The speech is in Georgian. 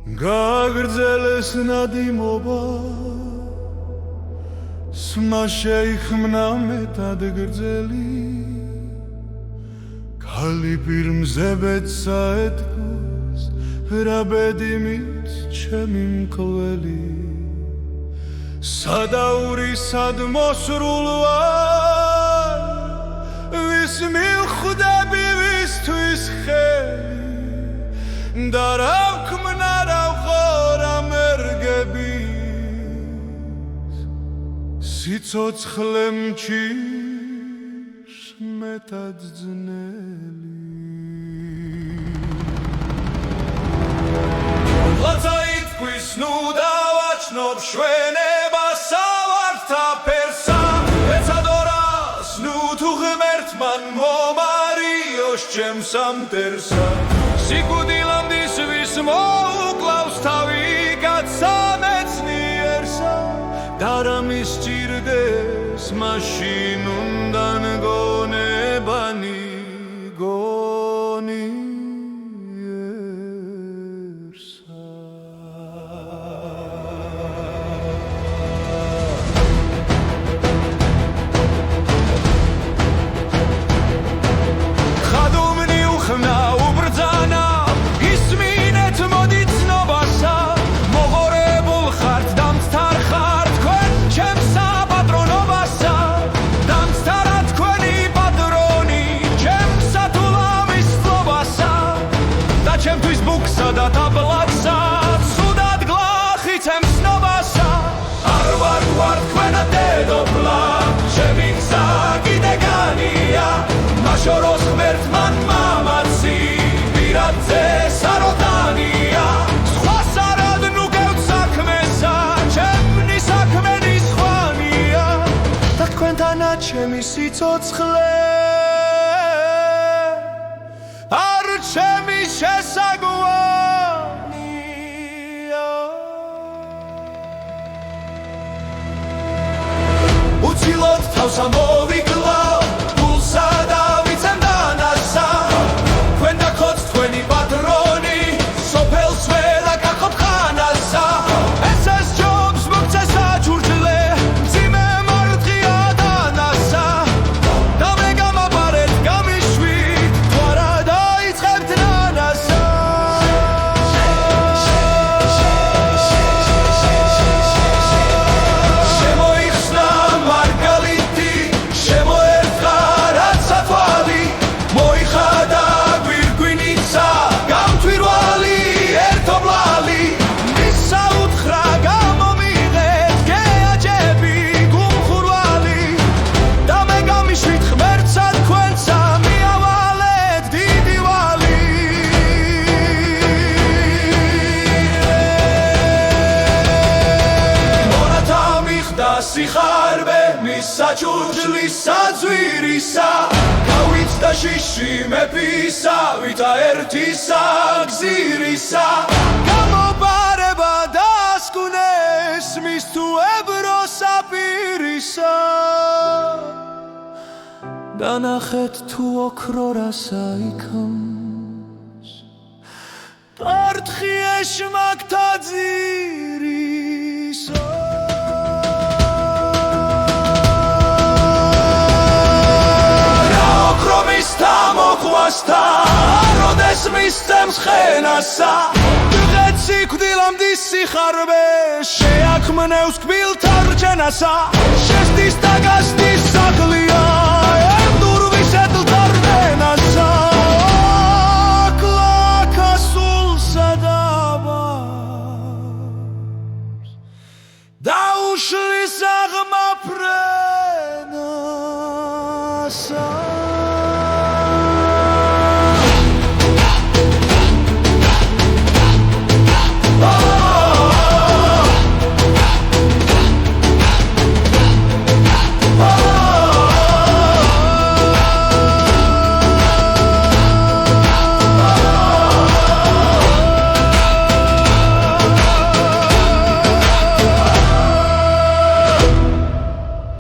გაგრძელეს ნადიმობა სმა შეიხმნა მეტად გრძელი ქალი პირმზე ბედსა ეთქოს რა ბედიმით ჩემი მკვლელი სადაური სად მოსრულვარ ვის მივხვდები ვისთვის ხელი და რა ვქმნა რა ვხარ ამერგების სიცოცხლე მჭირს მეტად ძნელი ლაცა იტყვის ნუ დავაჩნობ შვენებას ავართა ფერსა ეცადორას ნუ თუ ღმერთმან მომარიოს ჩემს ამტერსა სიკვდილამდის ვის მოუკლავს თავი კაცსამეცნიერსა და რა მისჭირდეს მაშინ უნდან გონებანი გონიერსა ხადუმნი უხმნა უბრძანა ისმინეთ მოდი ცნობასა მოღორებულ ხართ დამცთარ ხარ თქვენ ჩემს საპატრონობასა დამცთარა თქვენი პატრონი ჩემსა თუ ლამის ცნობასა და ჩემთვის ბუქსა და ტაბლატსა ცუდად გლახიცემ ცნობასა არ ვარ თქვენა დედოფლა ჩემი გზა კიდე განია მაშოროს ღმერთმან მამაცი პირადზე საროდანია სხვას არად ნუ გევთ საქმესა ჩემნი საქმენი სხვანია და თქვენთანა ჩემი სიცოცხლე არ ჩემი შესაგვანია უცილოდ თავს ამოვიკლავ პულსა და ვიცემ დანასა თქვენ დაქოთ თქვენი პატრონი სოფელს ვერ აკახოთ ხანასა ესეს ჯობს მოგცეს აჩურჯლე მძიმე მარტყია დანასა და მე გამაბარეთ გამიშვით თუ არა დაიწყებთ ნანასა შემოიხსნა მარგალიტი შემოერთხა რაცა თვალი მოიხადა გვირგვინიცა გამთვირვალი ერთობლალი მისა უთხრა გამომიღეთ გეაჯები გუმხურვალი და მე გამიშვით ღმერთსა თქვენსა მიავალეთ დიდი ვალი მონათა მიხდა სიხარბე მის საჩურჯლის საძვირისა გავიცდა შიში მეფისა ვითა ერთისა გზირისა გამობარება დასკვნეს მის თუ ებროს აპირისა და ნახეთ თუ ოქრო რასა იქამს პარტხი ეშმაკთა ძირისა მოხვასთა როდეს მისცემს ხენასა დღეთ სიკვდილამდის სიხარბე შეაქმნევს კბილთა რჩენასა შესდის და გასდის სახლია